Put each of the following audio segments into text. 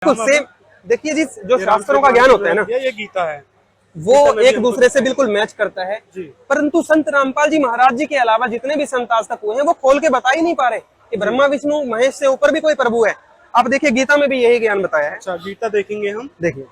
Same देखिए जी, जो शास्त्रों का ज्ञान होता है ना, ये गीता है, वो एक दूसरे से बिल्कुल मैच करता है। जी। परंतु संत रामपाल जी महाराज जी के अलावा जितने भी संत आज तक हुए हैं, वो खोल के बता ही नहीं पा रहे कि ब्रह्मा विष्णु महेश से ऊपर भी कोई प्रभु है। आप देखिए गीता में भी यही ज्ञान बताया है। अच्छा, गीता देखेंगे हम। देखिए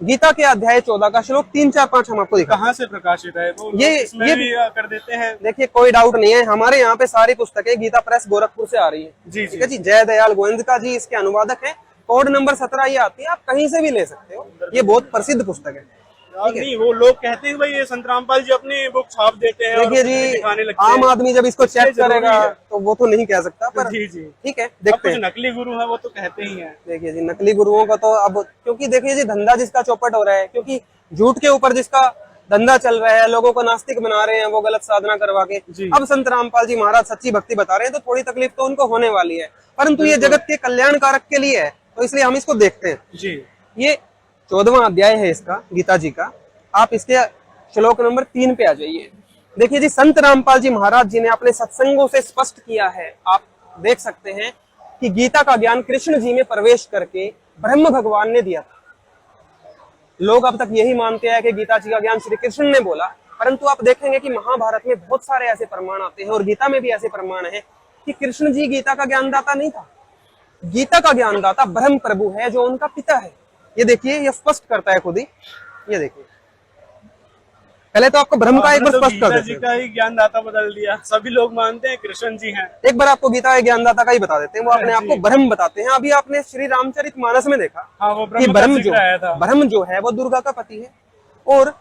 गीता के अध्याय 14 का श्लोक 3, 4, 5 हम आपको दिखा। कहाँ से प्रकाशित है वो? ये भी कर देते हैं। देखिए कोई डाउट नहीं है, हमारे यहाँ पे सारी पुस्तकें गीता प्रेस गोरखपुर से आ रही है। जी ठीक है जी, जय दयाल गोविंद जी इसके अनुवादक है। कोड नंबर 17 ये आती है, आप कहीं से भी ले सकते हो, ये बहुत प्रसिद्ध पुस्तक है। नहीं, वो लोग कहते हैं भाई ये संत रामपाल जी अपनी बुक छाप देते हैं। देखिए जी, आम आदमी जब इसको चेक करेगा तो वो तो नहीं कह सकता, पर जी जी ठीक है, देखते हैं। नकली गुरु है वो तो कहते ही हैं। देखिए जी, नकली गुरुओं का तो अब क्योंकि देखिए जी धंधा जिसका चौपट हो रहा है, क्योंकि झूठ के ऊपर जिसका धंधा चल रहा है, लोगों को नास्तिक बना रहे हैं वो गलत साधना करवा के। अब संत रामपाल जी महाराज सच्ची भक्ति बता रहे हैं, तो थोड़ी तकलीफ तो उनको होने वाली है, परंतु ये जगत के कल्याणकारक के लिए है, तो इसलिए हम इसको देखते हैं जी। ये 14वां अध्याय है इसका, गीता जी का। आप इसके श्लोक नंबर 3 पे आ जाइए। देखिए जी, संत रामपाल जी महाराज जी ने अपने सत्संगों से स्पष्ट किया है, आप देख सकते हैं कि गीता का ज्ञान कृष्ण जी में प्रवेश करके ब्रह्म भगवान ने दिया था। लोग अब तक यही मानते हैं कि गीता जी का ज्ञान श्री कृष्ण ने बोला, परंतु आप देखेंगे कि महाभारत में बहुत सारे ऐसे प्रमाण आते हैं और गीता में भी ऐसे प्रमाण है कि कृष्ण जी गीता का ज्ञानदाता नहीं था। गीता का ज्ञानदाता ब्रह्म प्रभु है, जो उनका पिता है। ये देखिए, ये स्पष्ट करता है खुद ही। ये देखिए, पहले तो आपको ब्रह्म का एक बार स्पष्ट कर देते हैं। का ही ज्ञानदाता बदल दिया, सभी लोग मानते हैं कृष्ण जी हैं। एक बार आपको गीता के ज्ञानदाता का ही बता देते हैं, वो अपने आप को ब्रह्म बताते हैं। अभी आपने श्री रामचरितमानस में देखा वो कि ब्रह्म जो है वो दुर्गा का पति है और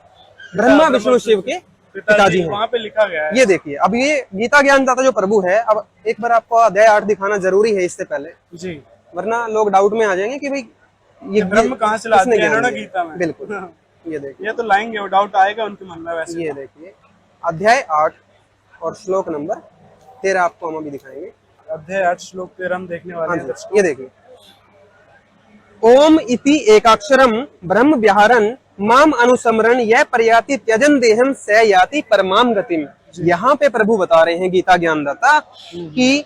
ब्रह्मा विष्णु शिव के पिताजी हैं। वहाँ पे लिखा गया है। ये देखिए, अब ये गीता ज्ञानदाता जो प्रभु है, अब एक बार आपको अध्याय 8 दिखाना जरूरी है इससे पहले जी, वरना लोग डाउट में आ जाएंगे कि भाई ये ब्रह्म कहाँ से लाते हैं गीता में। बिल्कुल, ये देखिए, ये तो लाएंगे, वो डाउट आएगा उनके मन में वैसे। ये देखिए अध्याय 8 और श्लोक नंबर 13 आपको हम अभी दिखाएंगे। अध्याय 8 श्लोक 13 हम देखने वाले हैं। ये देखिए, ओम इति एकाक्षरम ब्रह्म व्याहरन माम अनुसमरण यह प्रयाति त्यजन देहम स याति परमाम गतिम। यहाँ पे प्रभु बता रहे हैं गीता ज्ञानदाता कि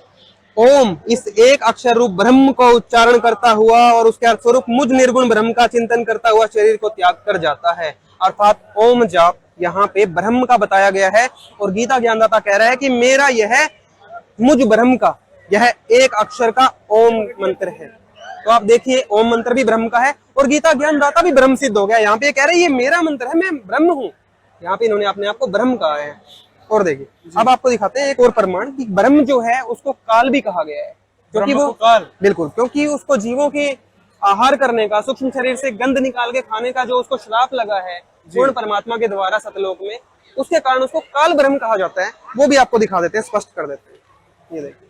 ओम इस एक अक्षर रूप ब्रह्म को उच्चारण करता हुआ और उसके अर्थ स्वरूप मुझ निर्गुण ब्रह्म का चिंतन करता हुआ शरीर को त्याग कर जाता है, अर्थात ओम जाप यहाँ पे ब्रह्म का बताया गया है। और गीता ज्ञानदाता कह रहा है कि मेरा यह मुझ ब्रह्म का यह एक अक्षर का ओम मंत्र है। तो आप देखिए, ओम मंत्र भी ब्रह्म का है और गीता ज्ञानदाता भी ब्रह्म सिद्ध हो गया। यहाँ पे कह रहे हैं ये मेरा मंत्र है, मैं ब्रह्म हूँ। यहाँ पे इन्होंने अपने आप को ब्रह्म कहा है। और देखिए, अब आपको दिखाते हैं एक और प्रमाण कि ब्रह्म जो है उसको काल भी कहा गया है, क्योंकि वो काल, बिल्कुल, क्योंकि उसको जीवों के आहार करने का, सूक्ष्म शरीर से गंध निकाल के खाने का जो उसको श्राप लगा है पूर्ण परमात्मा के द्वारा सतलोक में, उसके कारण उसको काल ब्रह्म कहा जाता है। वो भी आपको दिखा देते हैं, स्पष्ट कर देते हैं। ये देखिए,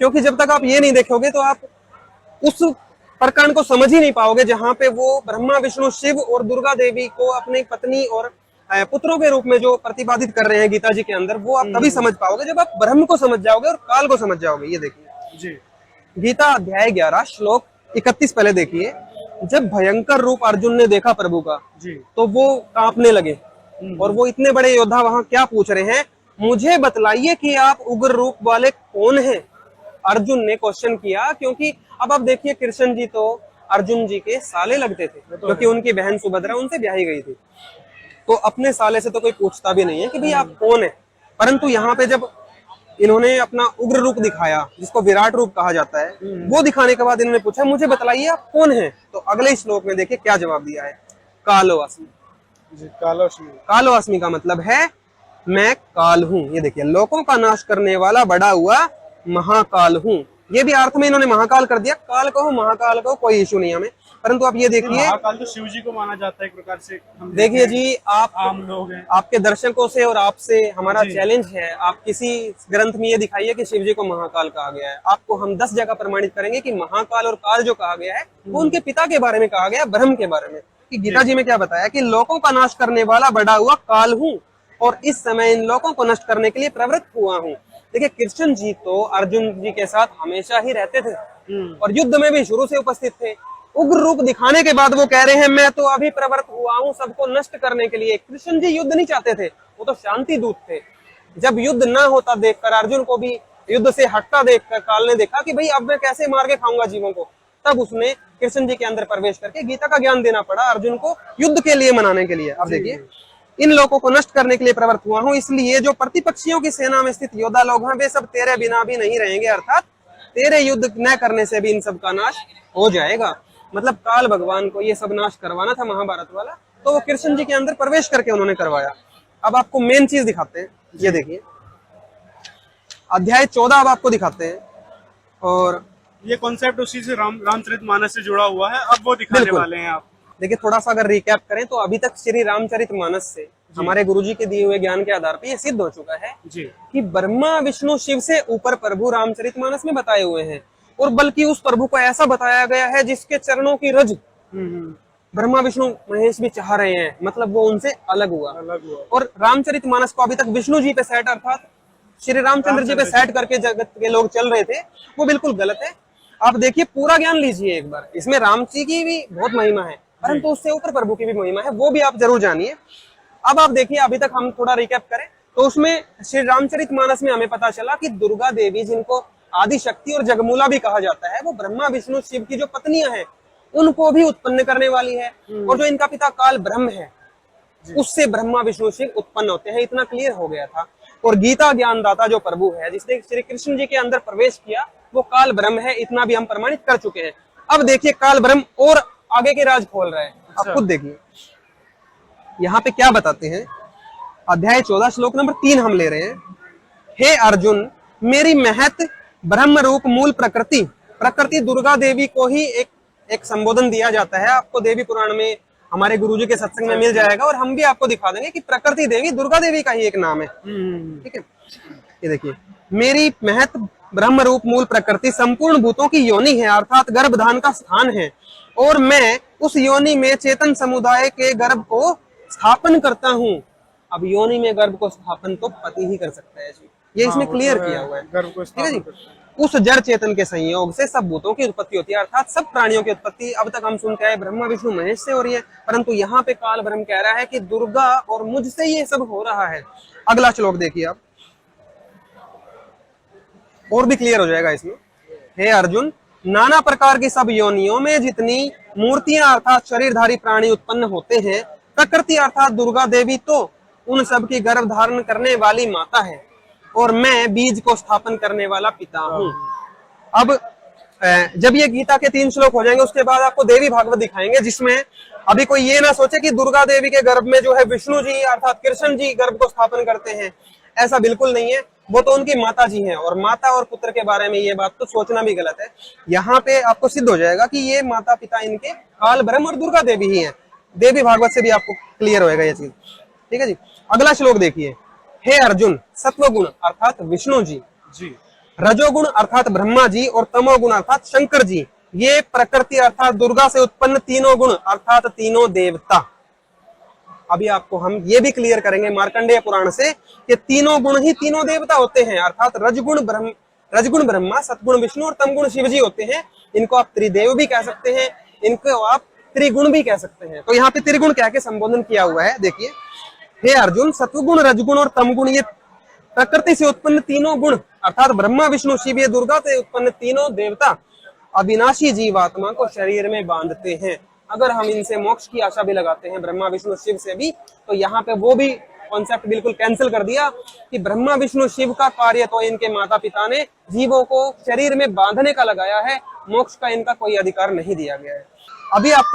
क्योंकि जब तक आप ये नहीं देखोगे तो आप उस प्रकरण को समझ ही नहीं पाओगे जहां पे वो ब्रह्मा विष्णु शिव और दुर्गा देवी को अपनी पत्नी और पुत्रों के रूप में जो प्रतिपादित कर रहे हैं गीता जी के अंदर, वो आप तभी समझ पाओगे जब आप ब्रह्म को समझ जाओगे और काल को समझ जाओगे। ये देखिए जी, गीता अध्याय 11 श्लोक 31 पहले देखिए। जब भयंकर रूप अर्जुन ने देखा प्रभु का जी, तो वो कांपने लगे और वो इतने बड़े योद्धा वहां क्या पूछ रहे हैं, मुझे बतलाइए कि आप उग्र रूप वाले कौन हैं। अर्जुन ने क्वेश्चन किया, क्योंकि अब आप देखिए कृष्ण जी तो अर्जुन जी के साले लगते थे, क्योंकि उनकी बहन सुभद्रा उनसे ब्याही गई थी। तो अपने साले से तो कोई पूछता भी नहीं है कि भाई आप कौन है। परंतु यहाँ पे जब इन्होंने अपना उग्र रूप दिखाया, जिसको विराट रूप कहा जाता है, वो दिखाने के बाद इन्होंने पूछा मुझे बतलाइए आप कौन हैं। तो अगले श्लोक में देखिए क्या जवाब दिया है, कालो अस्मि। कालो अस्मि का मतलब है मैं काल हूँ। ये देखिए, लोकों का नाश करने वाला बड़ा हुआ महाकाल हूँ। ये भी अर्थ में इन्होंने महाकाल कर दिया। काल कहो महाकाल कहो, कोई इशू नहीं हमें, परंतु आप ये देखिए, महाकाल तो शिव जी को माना जाता है एक प्रकार से। देखिए जी, आप आम लोग हैं, आपके दर्शकों से और आपसे हमारा चैलेंज है, आप किसी ग्रंथ में ये दिखाइए कि शिव जी को महाकाल कहा गया है। आपको हम 10 जगह प्रमाणित करेंगे कि महाकाल और काल जो कहा गया है वो उनके पिता के बारे में कहा गया, ब्रह्म के बारे में। कि गीता जी में क्या बताया कि लोकों का नाश करने वाला बड़ा हुआ काल हूँ और इस समय इन लोगों को नष्ट करने के लिए प्रवृत्त हुआ हूँ। देखिए, कृष्ण जी तो अर्जुन जी के साथ हमेशा ही रहते थे और युद्ध में भी शुरू से उपस्थित थे। उग्र रूप दिखाने के बाद वो कह रहे हैं मैं तो अभी प्रवृत्त हुआ हूँ सबको नष्ट करने के लिए। कृष्ण जी युद्ध नहीं चाहते थे, वो तो शांति दूत थे। जब युद्ध ना होता देखकर अर्जुन को भी युद्ध से हटता देखकर काल ने देखा कि भाई अब मैं कैसे मार के खाऊंगा जीवों को, तब उसने कृष्ण जी के अंदर प्रवेश करके गीता का ज्ञान देना पड़ा अर्जुन को युद्ध के लिए मनाने के लिए। अब देखिए, इन लोगों को नष्ट करने के लिए प्रवृत्त हुआ हूं, इसलिए जो प्रतिपक्षियों की सेना में स्थित योद्धा लोग हैं वे सब तेरे बिना भी नहीं रहेंगे, अर्थात तेरे युद्ध न करने से भी इन सब का नाश हो जाएगा। मतलब काल भगवान को ये सब नाश करवाना था महाभारत वाला, तो वो कृष्ण जी के अंदर प्रवेश करके उन्होंने करवाया। अब आपको मेन चीज दिखाते हैं, ये देखिए अध्याय 14 अब आपको दिखाते हैं, और ये कॉन्सेप्ट उसी से रामचरितमानस से जुड़ा हुआ है, अब वो दिखाने वाले हैं आप। देखिए थोड़ा सा अगर रिकैप करें तो अभी तक श्री रामचरितमानस से हमारे गुरुजी के दिए हुए ज्ञान के आधार पर यह सिद्ध हो चुका है जी कि ब्रह्मा विष्णु शिव से ऊपर प्रभु रामचरितमानस में बताए हुए हैं, और बल्कि उस प्रभु को ऐसा बताया गया है जिसके चरणों की रज ब्रह्मा विष्णु महेश भी चाह रहे हैं, मतलब वो उनसे अलग हुआ। और रामचरितमानस को अभी तक विष्णु जी पे सेट अर्थात श्री रामचंद्र जी पे सेट करके जगत के लोग चल रहे थे, वो बिल्कुल गलत है। आप देखिए पूरा ज्ञान लीजिए एक बार, इसमें राम जी की भी बहुत महिमा है, परंतु उससे ऊपर प्रभु की भी महिमा है, वो भी आप जरूर जानिए। अब आप देखिए, अभी तक हम थोड़ा रिकैप करें तो उसमें श्री रामचरितमानस में हमें पता चला कि दुर्गा देवी, जिनको आदि शक्ति और जगमूला भी कहा जाता है, वो ब्रह्मा विष्णु शिव की जो पत्नियां हैं उनको भी उत्पन्न करने वाली है, और जो इनका पिता काल ब्रह्म है उससे ब्रह्मा विष्णु शिव उत्पन्न होते हैं। इतना क्लियर हो गया था। और गीता ज्ञानदाता जो प्रभु है जिसने श्री कृष्ण जी के अंदर प्रवेश किया वो काल ब्रह्म है, इतना भी हम प्रमाणित कर चुके हैं। अब देखिए काल ब्रह्म और आगे के राज खोल रहा है, आप खुद देखिए यहाँ पे क्या बताते हैं। अध्याय 14 श्लोक नंबर 3 हम ले रहे हैं। हे अर्जुन, मेरी महत ब्रह्म रूप मूल प्रकृति, प्रकृति दुर्गा देवी को ही एक संबोधन दिया जाता है। आपको देवी पुराण में हमारे गुरुजी के सत्संग में मिल जाएगा, और हम भी आपको दिखा देंगे कि प्रकृति देवी दुर्गा देवी का ही एक नाम है। ठीक है, ये देखिए, मेरी महत ब्रह्म रूप मूल प्रकृति संपूर्ण भूतों की योनि है, अर्थात गर्भधान का स्थान है, और मैं उस योनि में चेतन समुदाय के गर्भ को स्थापन करता हूँ। अब योनि में गर्भ को स्थापन तो पति ही कर सकता है जी, ये इसमें क्लियर किया हुआ है। ठीक है जी, उस जड़ चेतन के संयोग से सब भूतों की उत्पत्ति होती है, अर्थात सब प्राणियों की उत्पत्ति अब तक हम सुनते आए ब्रह्मा विष्णु महेश से हो रही है, परंतु यहाँ पे काल ब्रह्म कह रहा है कि दुर्गा और मुझसे ये सब हो रहा है। अगला श्लोक देखिए आप, और भी क्लियर हो जाएगा इसमें। हे अर्जुन, नाना प्रकार की सब योनियों में जितनी मूर्तियां अर्थात शरीरधारी प्राणी उत्पन्न होते हैं, प्रकृति अर्थात दुर्गा देवी तो उन सब की गर्भ धारण करने वाली माता है, और मैं बीज को स्थापन करने वाला पिता हूँ। अब जब ये गीता के 3 श्लोक हो जाएंगे उसके बाद आपको देवी भागवत दिखाएंगे, जिसमें अभी कोई ये ना सोचे कि दुर्गा देवी के गर्भ में जो है विष्णु जी अर्थात कृष्ण जी गर्भ को स्थापन करते हैं, ऐसा बिल्कुल नहीं है। वो तो उनकी माता जी हैं, और माता और पुत्र के बारे में ये बात तो सोचना भी गलत है। यहाँ पे आपको सिद्ध हो जाएगा कि ये माता पिता इनके काल ब्रह्म और दुर्गा देवी ही हैं। देवी भागवत से भी आपको क्लियर होएगा ये चीज। ठीक है जी, अगला श्लोक देखिए। हे अर्जुन, सत्वगुण अर्थात विष्णु जी, रजोगुण अर्थात ब्रह्मा जी, और तमोगुण अर्थात शंकर जी, ये प्रकृति अर्थात दुर्गा से उत्पन्न तीनों गुण अर्थात तीनों देवता। अभी आपको हम ये भी क्लियर करेंगे मार्कंडेय पुराण से कि तीनों गुण ही तीनों देवता होते हैं, अर्थात रजगुण ब्रह्मा, सतगुण विष्णु और तमगुण शिव जी होते हैं। इनको आप त्रिदेव भी कह सकते हैं, इनको आप त्रिगुण भी कह सकते हैं। तो यहाँ पे त्रिगुण कह के संबोधन किया हुआ है। देखिए, हे अर्जुन, सत्वगुण रजगुण और तमगुण ये प्रकृति से उत्पन्न तीनों गुण अर्थात ब्रह्मा विष्णु शिव ये दुर्गा से उत्पन्न तीनों देवता अविनाशी जीवात्मा को शरीर में बांधते हैं। अगर हम इनसे मोक्ष की आशा भी लगाते हैं ब्रह्मा विष्णु शिव से भी, तो यहाँ पे वो भी कॉन्सेप्ट बिल्कुल कैंसिल कर दिया कि ब्रह्मा विष्णु शिव का कार्य तो इनके माता पिता ने जीवों को शरीर में बांधने का लगाया है, मोक्ष का इनका कोई अधिकार नहीं दिया गया है। अभी आपको